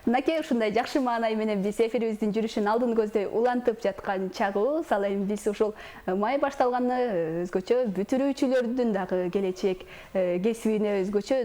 Мынакей ушундай жакшы маанай менен биз эфирибиздин жүрүшүн алдын көздөй улантып жаткан чагыбыз, ал эми биз ушул май башталганы өзгөчө бүтүрүүчүлөрдүн дагы келечек кесибине, өзгөчө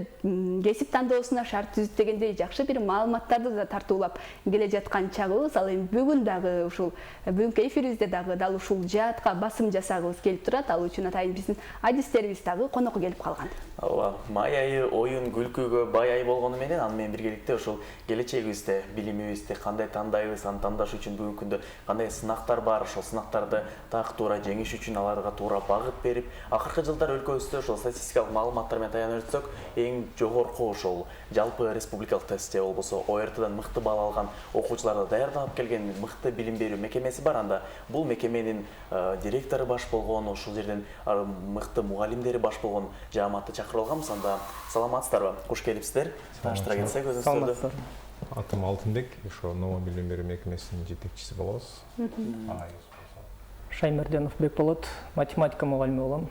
кесип тандоосуна шарт түзүп дегендей жакшы бир маалыматтарды да тартуулап келе жаткан чагыбыз. Ал эми бүгүн дагы ушул бүгүнкү эфирибизде дагы дал ушул жаатка басым жасагыбыз келип турат. Ал үчүн атайын биздин адистерибиз дагы конокко келип калган. Ооба, май айы оюн күлкүгө бай ай болгону менен аны менен биргеликте ушул келечегибизде, билимибизди кандай тандайбыз, аны тандаш үчүн бүгүнкү күндө кандай сынактар бар, ошол сынактарды так туура жеңиш үчүн аларга туура багыт берип, акыркы жылдар өлкөбүздө ошол статистикалык маалыматтар менен таяна өтсөк, эң жогорку ошол жалпы республикалык тест же болбосо ОРТдан мыкты бал алган окуучуларды даярдап келген мыкты билим берүү мекемеси бар. Анда бул мекеменин директору баш болгон, ошол жерден мыкты мугалимдери баш болгон жааматты чакырып алганбыз. Анда саламатсыздарбы? Куш келипсиздер. Тааныштыра кетсек өзүңүздөрдү. Атым Алтынбек, ошо Нова билим берүү мекемесинин жетекчиси болобуз. Шаймерденов Бек болот, математика мугалими болом.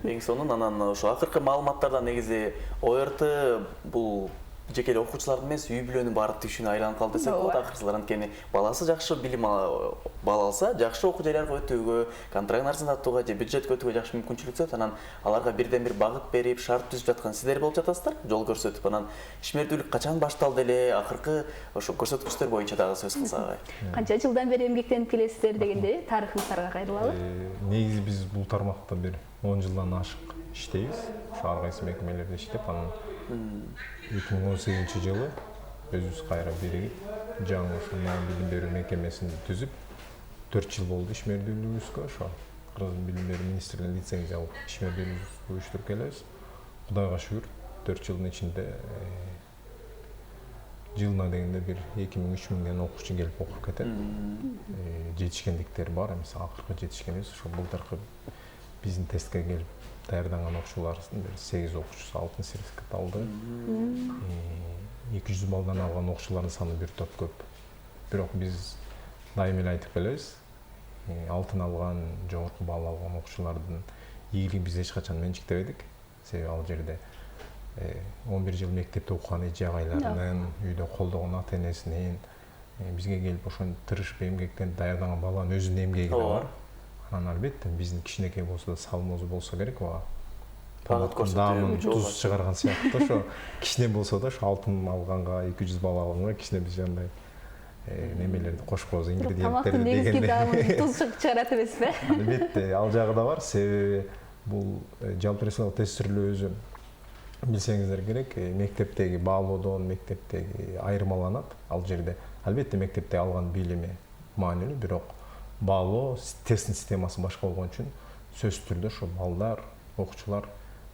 Эң сонун анан ошо акыркы маалыматтардан негизи ОРТ бул жеке эле окуучулардын эмес, үй бүлөнүн баары түйшүнө айланып калды десек болот. Акыркы жылдар анткени баласы жакшы билим бал алса, жакшы окуу жайларга өтүүгө, контрагт арзандатууга же бюджетке өтүүгө жакшы мүмкүнчүлүк түзөт. Анан аларга бирден бир багыт берип, шарт түзүп жаткан сиздер болуп жатасыздар, жол көрсөтүп. Анан ишмердүүлүк качан башталды эле, акыркы ошо көрсөткүчтөр боюнча дагы сөз кылсак. Канча жылдан бери эмгектенип келесиздер дегендей тарыхыңыздарга кайрылалы. Негизи биз бул тармакта бир 10 жылдан ашык иштейбиз. Ошо ар кайсы мекемелерде иштеп, анан 2018 жылы өзүбүз кайра биригип, жаңы ошо билим берүү мекемесин түзүп, 4 жыл болду ишмердүүлүгүбүзгө. Ошо Кыргыз билим берүү министрлигинин лицензия алып ишмердүүлүгүбүздү уюштуруп келебиз. Кудайга шүгүр, 4 жылдын ичинде жылына дегенде бир 2000-3000 окуучу келип окуп кетет. Жетишкендиктер бар, эмес акыркы жетишкенибиз ошо былтыркы биздин тестке келип даярданган окуучулардын бир 8 окуучусу алтын сертификат алды. 200 балдан алган окуучулардын саны бир топ көп. Бирок биз дайым эле айтып келебиз, алтын алган, жогорку балл алган окуучулардын ийгилигин биз эч качан менчиктебедик. Себеби ал жерде 11 жыл мектепте окуган эже агайларынын, үйдө колдогон ата энесинин, бизге келип ошону тырышып эмгектенип даярданган баланын өзүнүн эмгеги да бар. Анан албетте биздин кичинекей болсо да салымыбыз болсо керек. Багыт көрсөтүү, туз чыгарган сыяктуу ошо кичине болсо да ошо алтын алганга, 200 балл алганга кичине биз андай немелерди кошуп коебуз, ингредиенттерди дегенде. Тамактын негизги даамын туз чыгарат эмеспи? Албетте, ал жагы да бар. Себеби бул жалпы республикалык тест түрлүү өзү билсеңиздер керек, мектептеги баалоодон, мектептеги айырмаланат. Ал жерде албетте мектепте алган билими маанилүү, бирок баалоо тесттин системасы башка болгон үчүн сөзсүз түрдө ошо балдар, окуучулар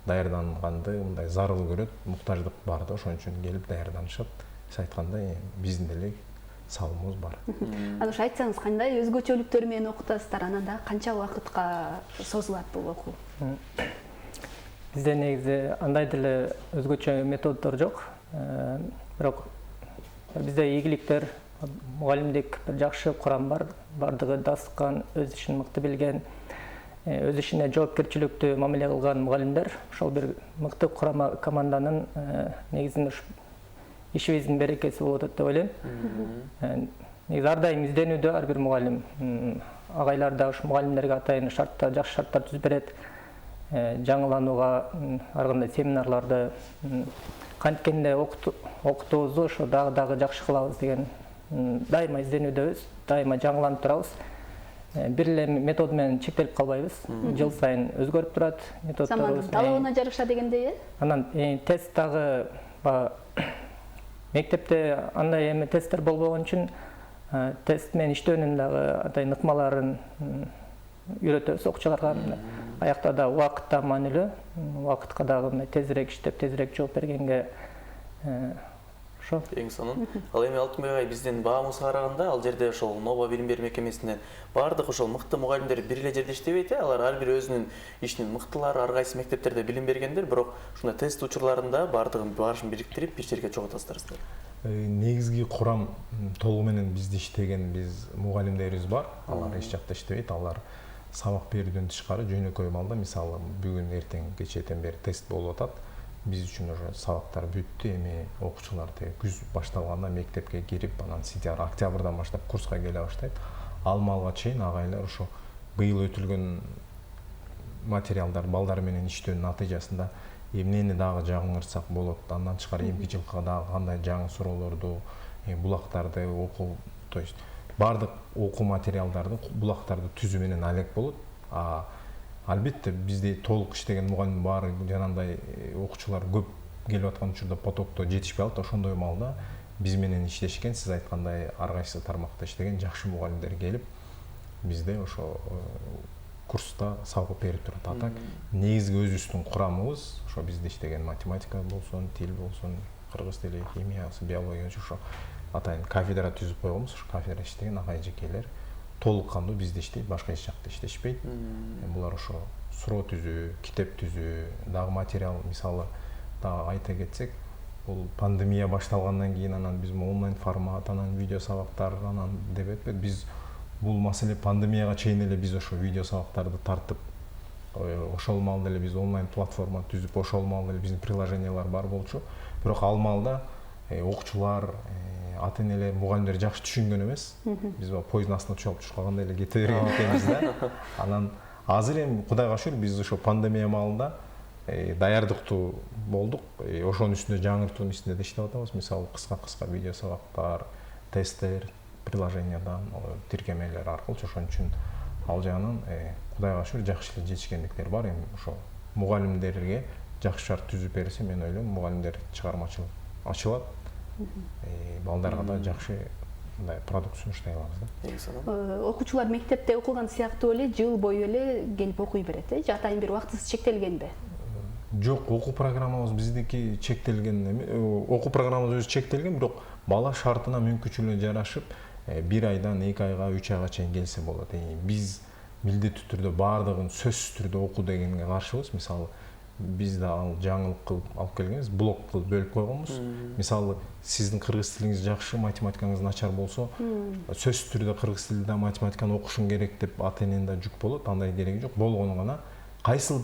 даярданганды мындай зарыл көрөт, муктаждык бар да, ошон үчүн келип даярданышат. Биз айткандай биздин деле салымыбыз бар. Анан ушу айтсаңыз, кандай өзгөчөлүктөр менен окутасыздар, анан да канча убакытка созулат бул окуу? Бизде негизи андай деле өзгөчө методдор жок. Бирок бизде ийгиликтер, мугалимдик бир жакшы курам бар. Бардыгы даскан, өз ишин мыкты билген, өз ишине жоопкерчиликтүү мамиле кылган мугалимдер. Ошол бир мыкты курама команданын негизинде ишибиздин берекеси болуп атат деп ойлойм. Негизи ар дайым изденүүдө ар бир мугалим. Агайлар да ушу мугалимдерге атайын шарттар, жакшы шарттар түзүп берет. Жаңыланууга ар кандай семинарларды канткенде окутуубузду ошо дагы жакшы кылабыз деген дайыма изденүүдөбүз, дайыма жаңыланып турабыз. Бир эле метод менен чектелип калбайбыз. Жыл сайын өзгөрүп турат методдорубуз. Замандын талабына жараша дегендей, Анан тест дагы мектепте андай эме тесттер болбогон үчүн тест менен иштөөнүн дагы атайын ыкмаларын үйрөтөбүз окуучуларга. Аякта да убакыт да маанилүү. Убакытка дагы тезирээк иштеп, тезирээк жооп бергенге ошо. Эң сонун. Ал эми Алтынбек агай биздин баамызга караганда, ал жерде ошол Нова билим берүү мекемесинен бардык ошол мыкты мугалимдер бир эле жерде иштебейт, алар ар бир өзүнүн ишинин мыктылары, ар кайсы мектептерде билим бергендер, бирок ушундай тест учурларында баарышын бириктирип бир жерге чогултасыздар. Негизги курам толугу менен бизде иштеген биз мугалимдерибиз бар. Алар эч жакта иштебейт. Алар сабак берүүдөн тышкары жөнөкөй маалда, мисалы бүгүн эртең кечээден бери тест болуп атат. биз үчүн уже сабактар бүттү, эми окуучулар күз башталганда мектепке кирип, анан сентябрь, октябрдан баштап курска келе баштайт. Ал маалга чейин агайлар ошо быйыл өтүлгөн материалдар балдар менен иштөөнүн натыйжасында эмнени дагы жаңыртсак болот, андан тышкары эмки жылкы дагы кандай жаңы суроолорду, булактарды окуу, то есть баардык окуу материалдарды, булактарды түзүү менен алек болот. Албетте бизде толук иштеген мугалим баары жанагындай окуучулар көп келип аткан учурда потокто жетишпей калат. Ошондой маалда биз менен иштешкен, сиз айткандай ар кайсы тармакта иштеген жакшы мугалимдер келип бизде ошо курста сабак берип турат. А так негизги өзүбүздүн курамыбыз ошо бизде иштеген математика болсун, тил болсун, кыргыз тили, химиясы, биология ошо атайын кафедра түзүп койгонбуз. Ошо кафедра иштеген агай эжекейлер толук кандуу бизде иштейт, башка эч жакта иштешпейт. Булар ошо суроо түзүү, китеп түзүү, дагы материал, мисалы дагы айта кетсек, бул пандемия башталгандан кийин анан биз онлайн формат, анан видео сабактар, анан деп этпейт. Биз бул маселе пандемияга чейин эле биз ошо видео сабактарды тартып, ошол маалда эле биз онлайн платформа түзүп, ошол маалда эле биздин приложениялар бар болчу. Бирок ал маалда окуучулар, ата энелер, мугалимдер жакшы түшүнгөн эмес. Биз поезддун астына түшүп алып калгандай эле кете берген экенбиз да. Анан азыр эми Кудайга шүгүр биз ошо пандемия маалында даярдыктуу болдук. Ошонун үстүндө жаңыртуунун үстүндө да иштеп атабыз. Мисалы кыска видео сабактар, тесттер, приложениядан, тиркемелер аркылуу. Ошон үчүн ал жагынан Кудайга шүгүр жакшы эле жетишкендиктер бар. Эми ошо мугалимдерге жакшы шарт түзүп берсе, мен ойлойм мугалимдер чыгармачылык ачылат. Балдарга да жакшы мындай продукт сунуштай алабыз да. Окуучулар мектепте окуган сыяктуу эле жыл бою эле келип окуй берет, атайын бир убактысы чектелгенби? Жок, окуу программабыз биздики чектелген, окуу программабыз өзү чектелген, бирок бала шартына мүмкүнчүлүгүнө жарашып, 1 айдан 2 айга, 3 айга чейин келсе болот. Биз милдеттүү түрдө баардыгын сөзсүз түрдө окуу дегенге каршыбыз. Мисалы биз да ал жаңылык кылып алып келгенбиз, блок кылып бөлүп койгонбуз. Мисалы сиздин кыргыз тилиңиз жакшы, математикаңыз начар болсо, сөзсүз түрдө кыргыз тилинде математиканы окушуң керек деп ата эненин да жүк болот. Андай кереги жок. Болгону гана кайсыл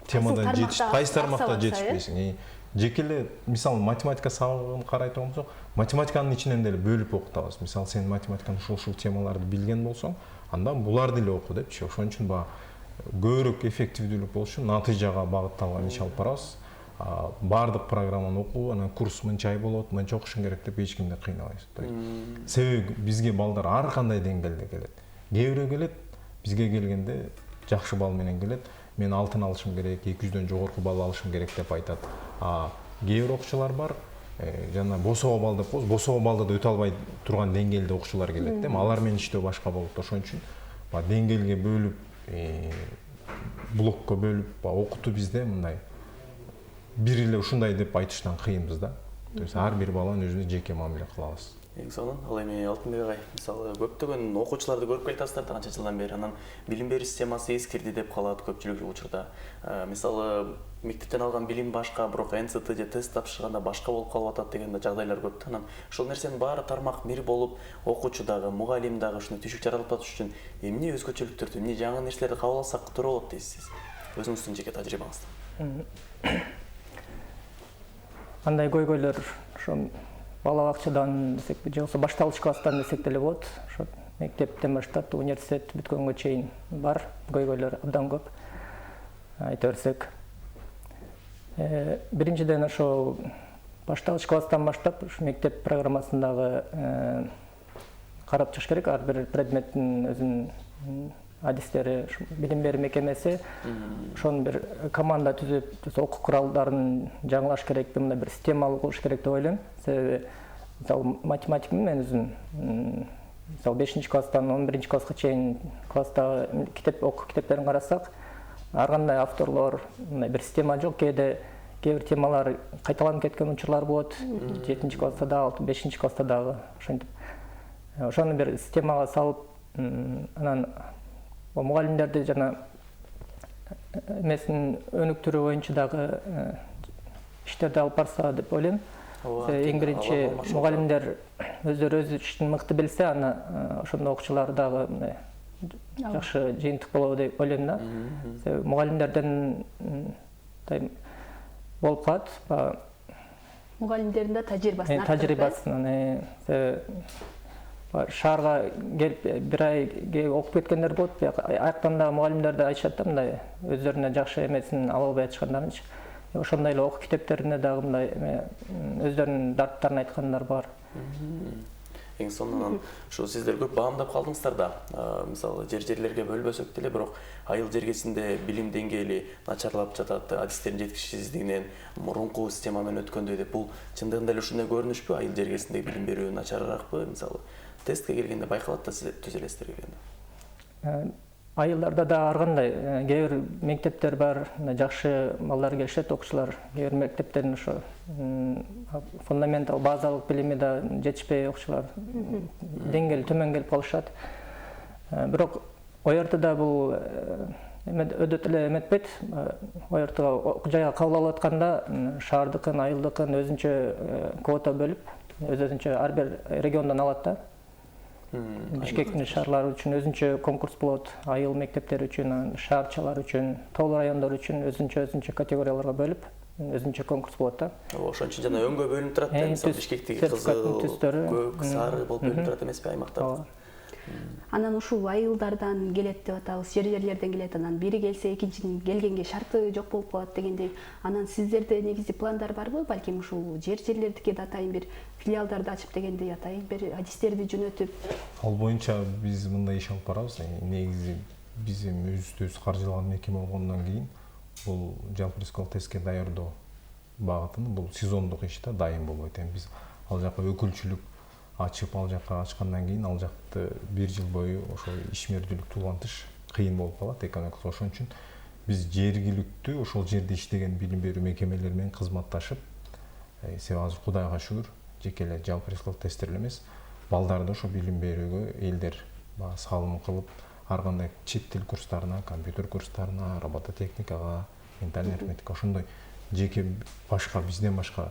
темадан жетиш, кайсы тармакта жетишпейсиң. Жеке эле мисалы математика сабагын карай турган болсок, математиканын ичинен деле бөлүп окутабыз. Мисалы сен математиканын ушул темаларды билген болсоң, анда буларды деле оку депчи. Ошон үчүн көбүрөөк эффективдүүлүк болуш үчүн натыйжага багытталган иш алып барабыз. Баардык программаны окуу, анан курс мынча ай болот, мынча окушуң керек деп эч кимди кыйнабайбыз. Себеби бизге балдар ар кандай деңгээлде келет. Кээ бирөө келет, бизге келгенде жакшы бал менен келет. Мен алтын алышым керек, 200дөн жогорку бал алышым керек деп айтат. Кээ бир окуучулар бар, жана босого бал деп коебуз, босого балды да өтө албай турган деңгээлде окуучулар келет. Алар менен иштөө башка болот. Ошон үчүн деңгээлге бөлүп, блокко бөлүп окутуу бизде мындай бир эле ушундай деп айтыштан кыйынбыз да. То есть ар бир баланын өзүнө жеке мамиле кылабыз. Сонун, ал эми Алтынбек агай, мисалы көптөгөн окуучуларды көрүп келатасыздар да канча жылдан бери, анан билим берүү системасы эскирди деп калат көпчүлүк учурда. Мисалы мектептен алган билим башка, бирок НЦТ же тест тапшырганда башка болуп калып атат деген да жагдайлар көп да. Анан ошол нерсенин баары тармак бир болуп, окуучу дагы, мугалим дагы ушуну түшүк жаралып атыш үчүн эмне өзгөчөлүктөрдү, эмне жаңы нерселерди кабыл алсак туура болот дейсиз? Өзүңүздүн жеке тажрыйбаңыздан. Андай көйгөйлөр ошо бала бакчадан десек же болбосо башталгыч класстан десек деле болот. Ошо мектептен баштап университет бүткөнгө чейин бар көйгөйлөр абдан көп. Айта берсек, биринчиден ошо башталгыч класстан баштап ушу мектеп программасындагы карап чыгыш керек. Ар бир предметтин өзүнүн адистери, билим берүү мекемеси ошонун бир команда түзүп, окуу куралдарын жаңылаш керек, мындай бир системалуу кылыш керек деп ойлойм. Себеби мисалы математика мен өзүм мисалы 5-класстан 11-класска чейин класстагы окуу китептерин карасак, ар кандай авторлор, мындай бир система жок. Кээ бир темалар кайталанып кеткен учурлар болот. 7-класста дагы, 5-класста дагы ошентип. Ошону бир системага салып, анан мугалимдерди жана эмесин өнүктүрүү боюнча дагы иштерди алып барса деп ойлойм. Эң биринчи мугалимдер өздөрү өз ишин мыкты билсе, аны ошондо окуучулар дагы жакшы жыйынтык болобу деп ойлойм да. Мугалимдерден болуп калат. Мугалимдердин да тажрыйбасын Тажрыйбасын шаарга келип бир ай окуп кеткендер болот. Аяктан да мугалимдер да айтышат да мындай өздөрүнө жакшы эмесин ала албай жатышкандарынчы. Ошондой эле окуу китептерине дагы мындай өздөрүнүн дарттарын айткандар бар. Эң сонунан ушу сиздер көп баамдап калдыңыздар да. Мисалы жерлерге бөлбөсөк деле, бирок айыл жергесинде билим деңгээли начарлап жатат, адистердин жетишсиздигинен мурунку система менен өткөндөй деп. Бул чындыгында эле ушундай көрүнүшпү? Айыл жергесиндеги билим берүү начарыраакпы? Мисалы тестке келгенде байкалат да, сиз түз элесиздер келгенде. Айылдарда да ар кандай кээ бир мектептер бар, жакшы балдар келишет, окуучулар. Кээ бир мектептердин ошо фундаментал базалык билими да жетишпей окуучулар деңгээли төмөн келип калышат. Бирок ОРТда бул өдөт эле эметпейт. ОРТга окуу жайга кабыл алып атканда шаардыкын, айылдыкын өзүнчө квота бөлүп, өзүнчө ар бир региондон алат да. Бишкектин шаарлары үчүн өзүнчө конкурс болот, айыл мектептери үчүн, шаарчалар үчүн, тоолуу райондор үчүн өзүнчө категорияларга бөлүп, өзүнчө конкурс болот да. Ошон үчүн жана өңгө бөлүнүп турат да, мисалы Бишкектеги кызыл, көк, сары болуп бөлүнүп турат эмеспи аймактар? Анан ушул айылдардан келет деп атабыз, жерлерден келет, анан бири келсе экинчинин келгенге шарты жок болуп калат дегендей. Анан сиздерде негизи пландар барбы? Балким ушул жерлердики да атайын бир филиалдарды ачып дегендей, атайын бир адистерди жөнөтүп. Ал боюнча биз мындай иш алып барабыз. Негизи биз эми өзүбүз каржылаган мекеме болгондон кийин бул жалпы республикалык тестке даярдоо багытында бул сезондук иш да, дайым болбойт. Биз ал жака өкүлчүлүк ачып, ал жакка ачкандан кийин ал жакты бир жыл бою ошо ишмердүүлүк туулантыш кыйын болуп калат экономикалык. Ошон үчүн биз жергиликтүү ошол жерде иштеген билим берүү мекемелери менен кызматташып, себеби азыр Кудайга шүгүр, жеке эле жалпы республикалык тесттер эмес, балдарды ошо билим берүүгө элдер салым кылып, ар кандай чет тил курстарына, компьютер курстарына, робототехникага, ментальный арифметика ошондой жеке башка бизден башка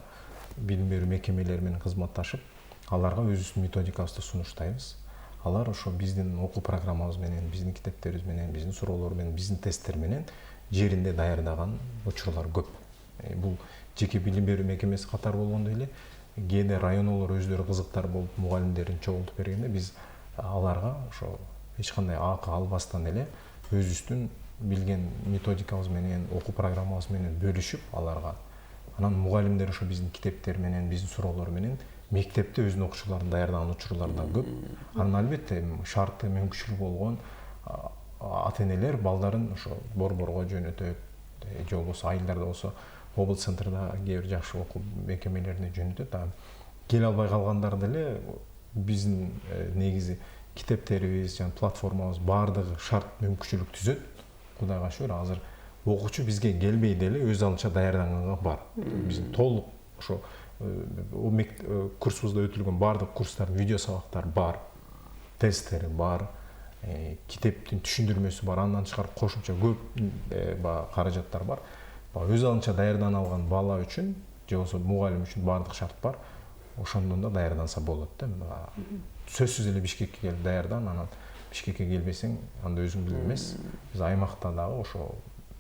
билим берүү мекемелери менен кызматташып, аларга өзүбүздүн методикабызды сунуштайбыз. Алар ошо биздин окуу программабыз менен, биздин китептерибиз менен, биздин суроолор менен, биздин тесттер менен жеринде даярдаган учурлар көп. Бул жеке билим берүү мекемеси катары болгондой эле, кээде районолор өздөрү кызыктар болуп, мугалимдерин чогултуп бергенде биз аларга ошо эч кандай акы албастан эле өзүбүздүн билген методикабыз менен, окуу программабыз менен бөлүшүп аларга. Анан мугалимдер ошо биздин китептер менен, биздин суроолор менен мектепте өзүнүн окуучуларын даярдаган учурлар да көп. Анан албетте шарты мүмкүнчүлүгү болгон ата-энелер балдарын ошо борборго жөнөтөт, же болбосо айылдарда болсо облус центрда кээ бир жакшы окуу мекемелерине жөнөтөт. Келе албай калгандар деле биздин негизи китептерибиз, жана платформабыз баардыгы шарт мүмкүнчүлүк түзөт. Кудайга шүгүр, азыр окуучу бизге келбей деле өз алынча даярданганга бар. Биздин толук ошо курсубузда өтүлгөн баардык курстардын видео сабактары бар, тесттери бар, китептин түшүндүрмөсү бар, андан тышкары кошумча көп каражаттар бар. Өз алынча даярдана алган бала үчүн же болбосо мугалим үчүн баардык шарт бар. Ошондон да даярданса болот да. Сөзсүз эле Бишкекке келип даярдан, анан Бишкекке келбесең, анда өзүң билем эмес. Биз аймакта дагы ошо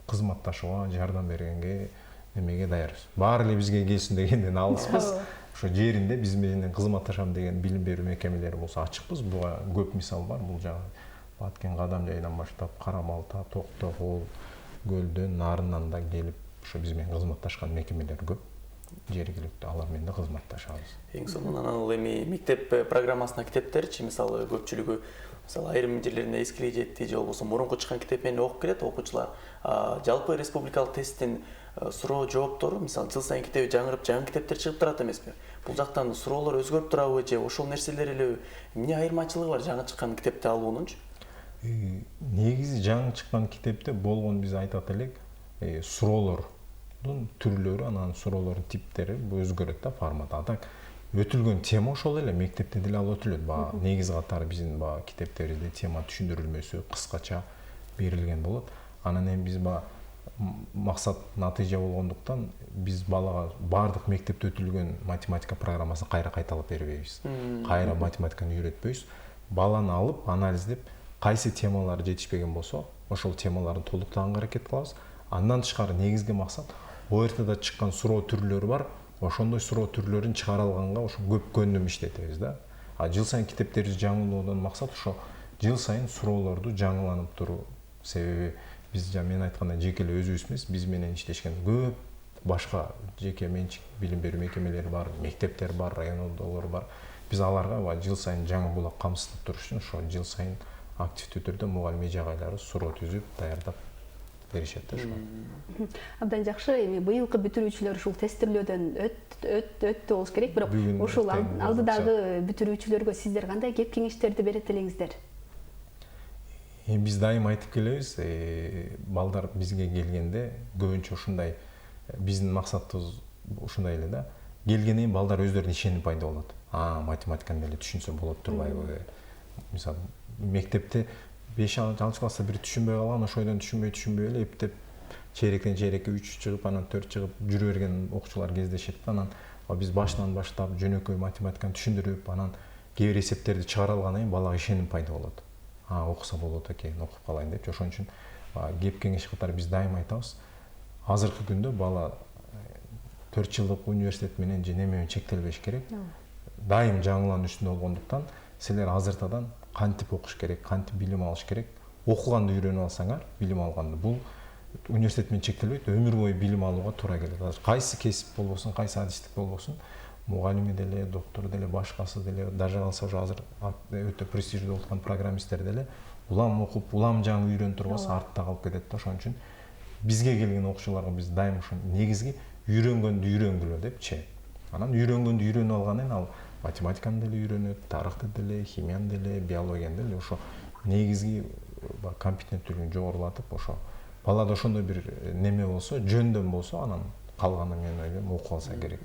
кызматташууга, жардам бергенге, немеге даярбыз. Баары эле бизге келсин дегенден алыспыз. Ошо жеринде биз менен кызматташам деген билим берүү мекемелери болсо ачыкпыз. Буга көп мисал бар. Бул жагы Баткен Кадам жайынан баштап, Карамалта, Токтогул, Көлдөн, Нарынан да келип, ошо биз менен кызматташкан мекемелер көп. Жергиликтүү алар менен да кызматташабыз. Эң сонунан ал эми мектеп программасына китептерчи, мисалы көпчүлүгү мисалы айрым жерлеринде эскилей жетти, же болбосо мурунку чыккан китеп менен окуп келет окуучулар. Жалпы республикалык тесттин суроо жооптору, мисалы жыл сайын китеби жаңырып, жаңы китептер чыгып турат эмеспи? Бул жактан суроолор өзгөрүп турабы, же ошол нерселер эле эмне айырмачылыгы бар жаңы чыккан китепти алуунунчу? Негизи жаңы чыккан китепте болгон биз айтат элек, суроолордун түрлөрү, анан суроолордун типтери өзгөрөт да, форматы. Так өтүлгөн тема ошол эле, мектепте деле ал өтүлөт. Негиз катары биздин китептерибизде тема түшүндүрүлмөсү кыскача берилген болот. Анан эми биз максат натыйжа болгондуктан биз балага баардык мектепте өтүлгөн математика программасын кайра кайталап бербейбиз. Кайра математиканы үйрөтпөйбүз. Баланы алып, анализдеп, кайсы темалар жетишпеген болсо, ошол темаларды толуктаганга аракет кылабыз. Андан тышкары негизги максат ОРТда чыккан суроо түрлөрү бар. Ошондой суроо түрлөрүн чыгара алганга ошо көп көндүм иштетебиз да. Жыл сайын китептерибиз жаңылоодон максат ошо жыл сайын суроолорду жаңыланып туруу. Себеби биз мен айткандай жеке эле өзүбүз эмес, биз менен иштешкен көп башка жеке менчик билим берүү мекемелери бар, мектептер бар, райондолор бар. Биз аларга жыл сайын жаңы булак камсыздап туруш үчүн ошо жыл сайын активдүү түрдө мугалим эже агайлары суроо түзүп даярдап беришет да ошо. Абдан жакшы. Эми быйылкы бүтүрүүчүлөр ушул тестирлөөдөн өттү болуш керек, бирок ушул алдыдагы бүтүрүүчүлөргө сиздер кандай кеп кеңештерди берет элеңиздер? Биз дайым айтып келебиз, балдар бизге келгенде көбүнчө ушундай биздин максатыбыз ушундай эле да. Келгенден балдар өздөрүнө ишенип пайда болот. Математиканы деле түшүнсө болот турбайбы? Мисалы, мектепте 5-6 класста бир түшүнбөй калган, ошойдон түшүнбөй эле эптеп чейректен чейрекке 3 чыгып, анан 4 чыгып жүрө берген окуучулар кездешет да. Анан биз башынан баштап жөнөкөй математиканы түшүндүрүп, анан кээ бир эсептерди чыгара алгандан кийин балага ишеним пайда болот. Окуса болот экен, окуп калайын деп. Ошон үчүн кеп кеңеш катары биз дайым айтабыз. Азыркы күндө бала 4 жылдык университет менен же неме менен чектелбеш керек. Дайым жаңылануу үстүндө болгондуктан силер азыртадан кантип окуш керек, кантип билим алыш керек. Окуганды үйрөнүп алсаңар, билим алганды. Бул университет менен чектелбейт, өмүр бою билим алууга туура келет. Кайсы кесип болбосун, кайсы адистик болбосун, мугалими деле, доктор деле, башкасы деле, даже калса уже азыр өтө престиждүү болуп аткан программисттер деле улам окуп, улам жаңы үйрөнүп турбаса артта калып кетет да. Ошон үчүн бизге келген окуучуларга биз дайым ошо негизги үйрөнгөндү үйрөнгүлө депчи. Анан үйрөнгөндү үйрөнүп алгандан ал математиканы деле үйрөнөт, тарыхты деле, химияны деле, биологияны деле ошо негизги компетенттүүлүгүн жогорулатып, ошо балада ошондой бир неме болсо, жөндөм болсо, анан калганы мен ойлойм окуп алса керек.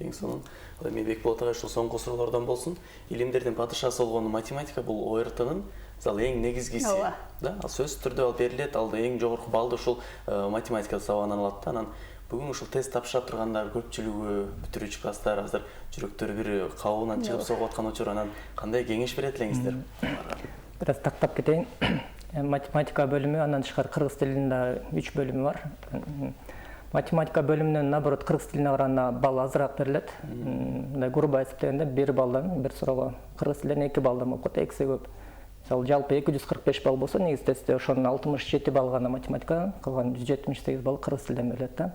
Эң сонун эми Бекболот агай ушул соңку суроолордон болсун. Илимдердин падышасы болгон математика бул ОРТнын мисалы эң негизгиси. Да, ал сөзсүз түрдө ал берилет, ал эң жогорку баллды ушул математика сабагынан алат да. Анан бүгүн ушул тест тапшыра тургандар көпчүлүгү бүтүрүүчү класстар азыр жүрөктөрү бир кабуунан чыгып согуп аткан учур. Анан кандай кеңеш берет элеңиздер? Бир аз тактап кетейин. Математика бөлүмү, андан тышкары кыргыз тилинде 3 бөлүмү бар. Математика бөлүмүнөн наоборот кыргыз тилине караганда балл азыраак берилет. Мындай грубо эсептегенде 1 баллдан бир суроого кыргыз тилинен 2 баллдан окуп, экисе көп. Мисалы жалпы 245 балл болсо, негиз тестте ошонун 67 балл гана математикадан, калган 178 балл кыргыз тилинен берилет да.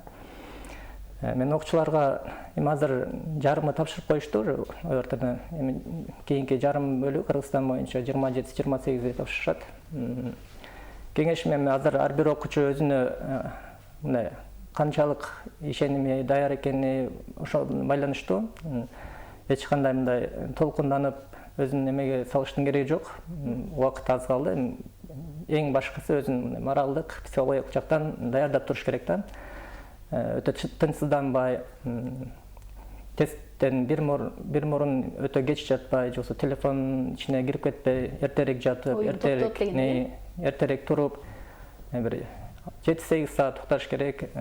Мен окуучуларга эми азыр жарымы тапшырып коюшту ОРТны. Эми кийинки жарым бөлүгү Кыргызстан боюнча 27-28 тапшырышат. Кеңешим эми азыр ар бир окуучу өзүнө мындай канчалык ишеними даяр экени ошо байланыштуу. Эч кандай мындай толкунданып өзүн эмеге салыштын кереги жок. Убакыт аз калды. Эң башкысы өзүн моралдык, психологиялык жактан даярдап туруш керек да. Өтө тынчсызданбай, тесттен бир мурун өтө кеч жатпай, же телефон ичине кирип кетпей, эртерээк жатып, эртерээк туруп, бир 7-8 саат укташ керек.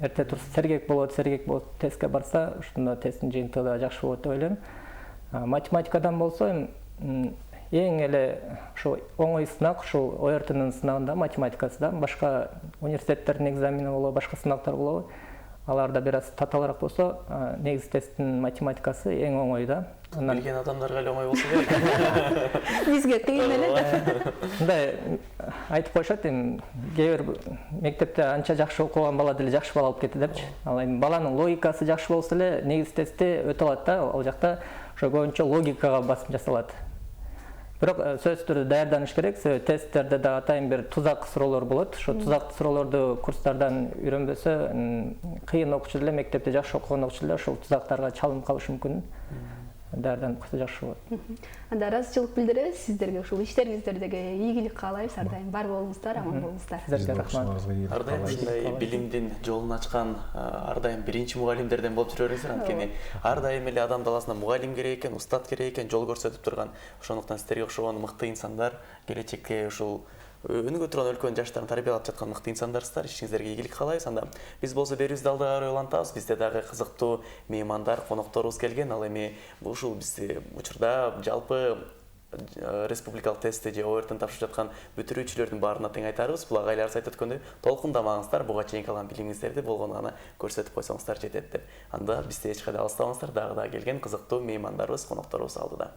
Эрте турса сергек болот, тестке барса, ошондо тесттин жыйынтыгы да жакшы болот деп ойлойм. Математикадан болсо, эң эле ошо оңой сынак, ушул ОРТнын сынагында математикасы да, башка университеттердин экзамени болобу, башка сынактар болобу, аларда бир аз татаалыраак болсо, негиз тесттин математикасы эң оңой да. Билген адамдарга эле оңой болсо керек. Бизге кыйын эле. Мындай айтып коюшат, эми кээ бир мектепте анча жакшы окуган бала деле жакшы балл алып кетти депчи. Ал эми баланын логикасы жакшы болсо эле негиз тестти өтө алат да. Ал жакта ошо көбүнчө логикага басым жасалат. Бирок сөзсүз түрдө даярданыш керек. Тесттерде да атайын бир тузак суроолор болот. Ошо тузак суроолорду курстардан үйрөнбөсө, кыйын окуучу деле мектепте жакшы окуган окуучу деле ошол тузактарга чалынып калышы мүмкүн. Даярданып койсо жакшы болот. Анда ыраазычылык билдиребиз сиздерге, ушул иштериңиздердеги ийгилик каалайбыз. Ар дайым бар болуңуздар, аман болуңуздар. Сиздерге рахмат. Ар дайым ушундай билимдин жолун ачкан, ар дайым биринчи мугалимдерден болуп жүрө бериңиздер. Анткени ар дайым эле адам даласында мугалим керек экен, устат керек экен, жол көрсөтүп турган. Ошондуктан сиздерге окшогон мыкты инсандар келечекке ушул өнүгө турган өлкөнүн жаштарын тарбиялап жаткан мыкты инсандарсыздар. Ишиңиздерге ийгилик каалайбыз. Анда биз болсо берүүбүздү алда карай улантабыз. Бизде дагы кызыктуу меймандар, конокторубуз келген. Ал эми ушул бизде учурда жалпы республикалык тестти же ОРТны тапшырып жаткан бүтүрүүчүлөрдүн баарына тең айтарыбыз. Бул агайларыбыз айтып өткөндөй, толкундамаңыздар, буга чейинки алган билимиңиздерди болгону гана көрсөтүп койсоңуздар жетет деп. Анда бизде эч кайда алыстабаңыздар, дагы келген кызыктуу меймандарыбыз, конокторубуз алдыда.